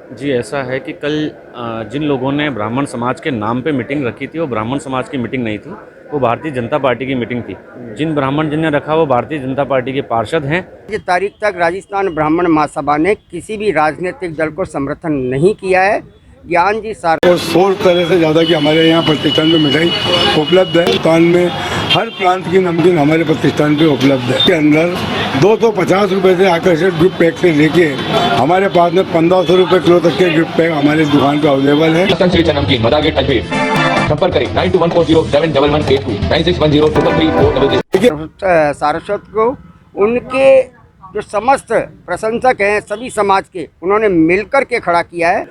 जी, ऐसा है कि कल जिन लोगों ने ब्राह्मण समाज के नाम पे मीटिंग रखी थी, वो ब्राह्मण समाज की मीटिंग नहीं थी, वो भारतीय जनता पार्टी की मीटिंग थी। जिन ब्राह्मण जिन ने रखा वो भारतीय जनता पार्टी के पार्षद हैं। ये तारीख तक राजस्थान ब्राह्मण महासभा ने किसी भी राजनीतिक दल को समर्थन नहीं किया है। ज्ञान जी सार और 100 तरह से ज़्यादा की हमारे यहाँ प्रतिष्ठान में मिठाई उपलब्ध है। दुकान में हर प्रांत की नमकीन हमारे प्रतिष्ठान पे उपलब्ध है। के अंदर 250 रुपये से आकर्षक गिफ्ट पैक से लेके हमारे पास में 1500 रुपये किलो तक के गिफ्ट पैक हमारे दुकान पे अवेलेबल है। नमकीन मदागेट अजमेर, संपर्क करें 9214071182 9610333400। सारस्वत को उनके जो समस्त प्रशंसक हैं सभी समाज के, उन्होंने मिलकर के खड़ा किया है।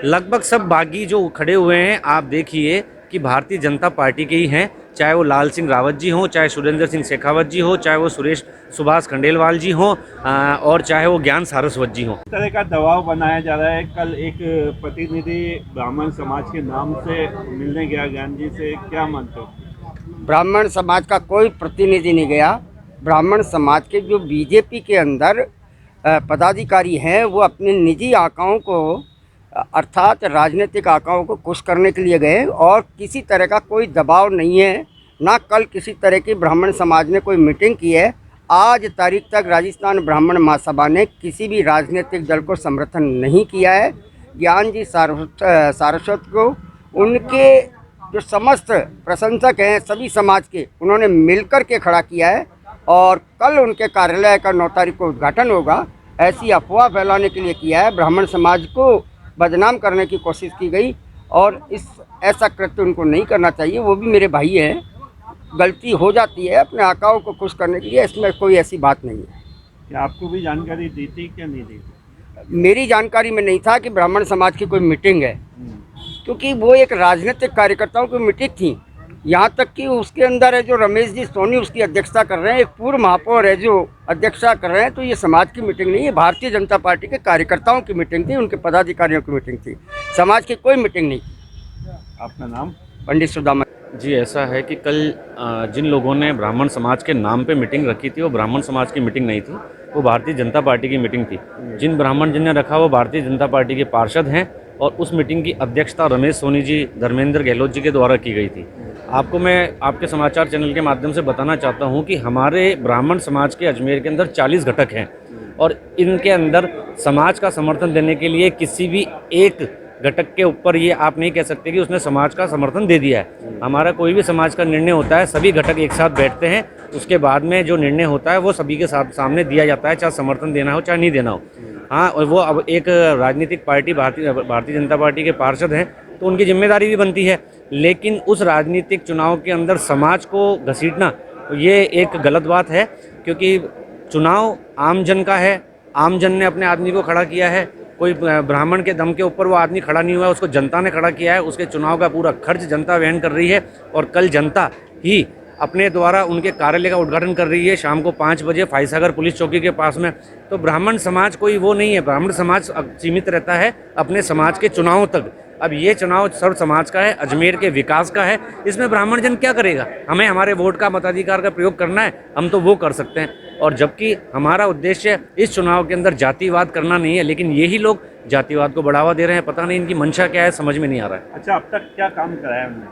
लगभग सब बागी जो खड़े हुए हैं, आप देखिए कि भारतीय जनता पार्टी के ही हैं, चाहे वो लाल सिंह रावत जी हों, चाहे सुरेंद्र सिंह शेखावत जी हो, चाहे वो सुभाष खंडेलवाल जी हों, और चाहे वो ज्ञान सारस्वत जी हों। इस तरह का दबाव बनाया जा रहा है। कल एक प्रतिनिधि ब्राह्मण समाज के नाम से मिलने गया ज्ञान जी से, क्या मानते हो? ब्राह्मण समाज का कोई प्रतिनिधि नहीं गया। ब्राह्मण समाज के जो बीजेपी के अंदर पदाधिकारी हैं, वो अपने निजी आकाओं को अर्थात राजनीतिक आकाओं को खुश करने के लिए गए और किसी तरह का कोई दबाव नहीं है। ना कल किसी तरह की ब्राह्मण समाज ने कोई मीटिंग की है। आज तारीख तक राजस्थान ब्राह्मण महासभा ने किसी भी राजनीतिक दल को समर्थन नहीं किया है। ज्ञान जी सारस्वत को उनके जो समस्त प्रशंसक हैं सभी समाज के, उन्होंने मिलकर के खड़ा किया है और कल उनके कार्यालय का 9 तारीख को उद्घाटन होगा। ऐसी अफवाह फैलाने के लिए किया है, ब्राह्मण समाज को बदनाम करने की कोशिश की गई और ऐसा कृत्य उनको नहीं करना चाहिए। वो भी मेरे भाई हैं, गलती हो जाती है अपने आकाओं को खुश करने के लिए, इसमें कोई ऐसी बात नहीं है। क्या आपको भी जानकारी दी थी क्या नहीं दी? मेरी जानकारी में नहीं था कि ब्राह्मण समाज की कोई मीटिंग है, क्योंकि वो एक राजनीतिक कार्यकर्ताओं की मीटिंग थी। यहाँ तक कि उसके अंदर है जो रमेश जी सोनी उसकी अध्यक्षता कर रहे हैं, एक पूर्व महापौर है जो अध्यक्षता कर रहे हैं। तो ये समाज की मीटिंग नहीं है, भारतीय जनता पार्टी के कार्यकर्ताओं की मीटिंग थी, उनके पदाधिकारियों की मीटिंग थी, समाज की कोई मीटिंग नहीं। आपका नाम? पंडित सुदामा। जी, ऐसा है कि कल जिन लोगों ने ब्राह्मण समाज के नाम पे मीटिंग रखी थी, वो ब्राह्मण समाज की मीटिंग नहीं थी, वो भारतीय जनता पार्टी की मीटिंग थी। जिन ब्राह्मण जिन ने रखा वो भारतीय जनता पार्टी के पार्षद हैं और उस मीटिंग की अध्यक्षता रमेश सोनी जी, धर्मेंद्र गहलोत जी के द्वारा की गई थी। आपको मैं आपके समाचार चैनल के माध्यम से बताना चाहता हूं कि हमारे ब्राह्मण समाज के अजमेर के अंदर 40 घटक हैं और इनके अंदर समाज का समर्थन देने के लिए किसी भी एक घटक के ऊपर ये आप नहीं कह सकते कि उसने समाज का समर्थन दे दिया है। हमारा कोई भी समाज का निर्णय होता है, सभी घटक एक साथ बैठते हैं, उसके बाद में जो निर्णय होता है वो सभी के साथ सामने दिया जाता है, चाहे समर्थन देना हो चाहे नहीं देना हो। हाँ, और वो अब एक राजनीतिक पार्टी भारतीय जनता पार्टी के पार्षद हैं तो उनकी जिम्मेदारी भी बनती है, लेकिन उस राजनीतिक चुनाव के अंदर समाज को घसीटना ये एक गलत बात है, क्योंकि चुनाव आम जन का है, आम जन ने अपने आदमी को खड़ा किया है। कोई ब्राह्मण के दम के ऊपर वो आदमी खड़ा नहीं हुआ है, उसको जनता ने खड़ा किया है। उसके चुनाव का पूरा खर्च जनता वहन कर रही है और कल जनता ही अपने द्वारा उनके कार्यालय का उद्घाटन कर रही है शाम को 5 बजे फाइसागर पुलिस चौकी के पास में। तो ब्राह्मण समाज कोई वो नहीं है, ब्राह्मण समाज सीमित रहता है अपने समाज के चुनावों तक। अब ये चुनाव सर्व समाज का है, अजमेर के विकास का है, इसमें ब्राह्मण जन क्या करेगा? हमें हमारे वोट का मताधिकार का प्रयोग करना है, हम तो वो कर सकते हैं। और जबकि हमारा उद्देश्य इस चुनाव के अंदर जातिवाद करना नहीं है, लेकिन यही लोग जातिवाद को बढ़ावा दे रहे हैं। पता नहीं इनकी मंशा क्या है, समझ में नहीं आ रहा है। अच्छा, अब तक क्या काम कराया उन्होंने?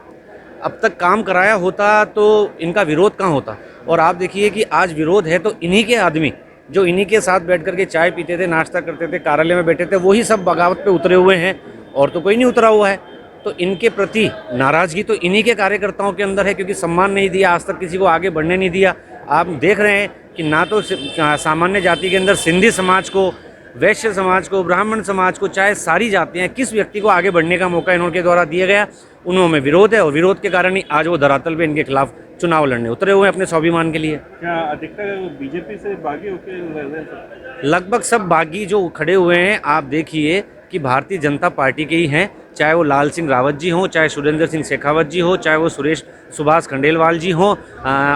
अब तक काम कराया होता तो इनका विरोध कहाँ होता। और आप देखिए कि आज विरोध है तो इन्हीं के आदमी जो इन्हीं के साथ बैठ करके चाय पीते थे, नाश्ता करते थे, कार्यालय में बैठे थे, वही सब बगावत पे उतरे हुए हैं और तो कोई नहीं उतरा हुआ है। तो इनके प्रति नाराज़गी तो इन्हीं के कार्यकर्ताओं के अंदर है, क्योंकि सम्मान नहीं दिया आज तक, किसी को आगे बढ़ने नहीं दिया। आप देख रहे हैं कि ना तो सामान्य जाति के अंदर सिंधी समाज को, वैश्य समाज को, ब्राह्मण समाज को, चाहे सारी जातियाँ, किस व्यक्ति को आगे बढ़ने का मौका इनके द्वारा दिया गया, उन्होंने विरोध है और विरोध के कारण ही आज वो धरातल पे इनके खिलाफ चुनाव लड़ने उतरे हुए हैं अपने स्वाभिमान के लिए। क्या अधिकतर बीजेपी से बागी होकर? लगभग सब बागी जो खड़े हुए हैं, आप देखिए कि भारतीय जनता पार्टी के ही हैं, चाहे वो लाल सिंह रावत जी हों, चाहे सुरेंद्र सिंह शेखावत जी हो, चाहे वो सुभाष खंडेलवाल जी हों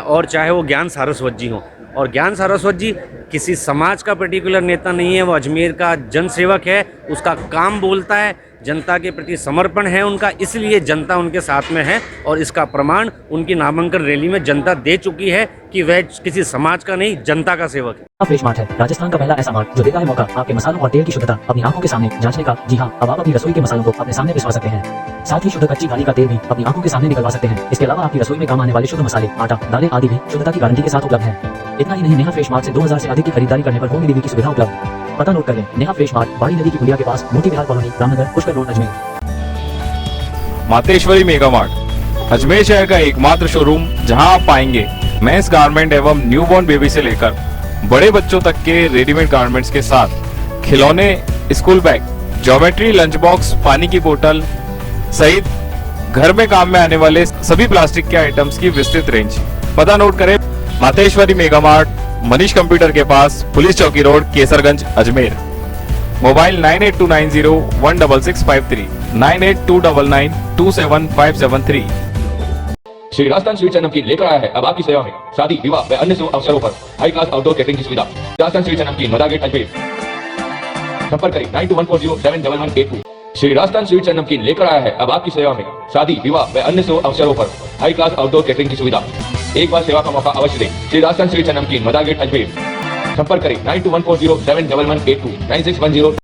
और चाहे वो ज्ञान सारस्वत जी हों। और ज्ञान सारस्वत जी किसी समाज का पर्टिकुलर नेता नहीं है, वो अजमेर का जनसेवक है, उसका काम बोलता है, जनता के प्रति समर्पण है उनका, इसलिए जनता उनके साथ में है। और इसका प्रमाण उनकी नामांकन रैली में जनता दे चुकी है कि वह किसी समाज का नहीं, जनता का सेवक है। फ्रेश मार्ट है राजस्थान का पहला ऐसा मार्ट जो देता है मौका आपके मसालों और तेल की शुद्धता अपनी आंखों के सामने जांचने का। जी हाँ, अब आप अपनी रसोई के मसालों को अपने सामने पिसवा सकते हैं। साथ ही शुद्ध कच्ची घानी का तेल भी अपनी आंखों के सामने निकलवा सकते हैं। इसके अलावा आपकी रसोई में काम आने वाले शुद्ध मसाले, आटा, दालें आदि भी शुद्धता की गारंटी के साथ उपलब्ध है। इतना ही नहीं, नेहा फ्रेश मार्ट से 2000 से अधिक की खरीदारी करने पर होम डिलीवरी की सुविधा उपलब्ध। पता नोट कर लें, नेहा फ्रेश मार्ट बाड़ी नदी की पुलिया के पास, Moti Vihar colony, Ramnagar, Pushkar road, Ajmer. Mateshwari mega mart Ajmer शहर का एकमात्र शोरूम जहां आप पाएंगे मेंस गारमेंट एवं न्यूबॉर्न बेबी से लेकर बड़े बच्चों तक के रेडीमेड गारमेंट्स के साथ खिलौने, school bag, geometry, lunch box, पानी की बोतल सहित घर में काम में आने वाले सभी प्लास्टिक के आइटम्स की विस्तृत रेंज। पता नोट करें, Mateshwari mega mart, Manish computer के पास, पुलिस चौकी road, Kesarganj, Ajmer. Mobile 9829016653, 9829927573। Shri Rajasthan sweets and namkeen लेकर आया है अब आपकी सेवा में शादी, विवाह व अन्य शुभ अवसरों पर हाई क्लास आउटडोर कैटरिंग की सुविधा। राजस्थान स्वीट्स एंड नमकीन, मदार गेट, अजमेर। संपर्क करें 9214071182। श्री राजस्थान स्वीट्स एंड नमकीन लेकर आया है अब आपकी सेवा में शादी, विवाह व अन्य शुभ अवसरों पर हाई क्लास आउटडोर कैटरिंग की सुविधा। एक बार सेवा का मौका अवश्य दें। श्री राजस्थान स्वीट्स एंड नमकीन, मदार गेट, अजमेर। संपर्क करें 9214071182, 9610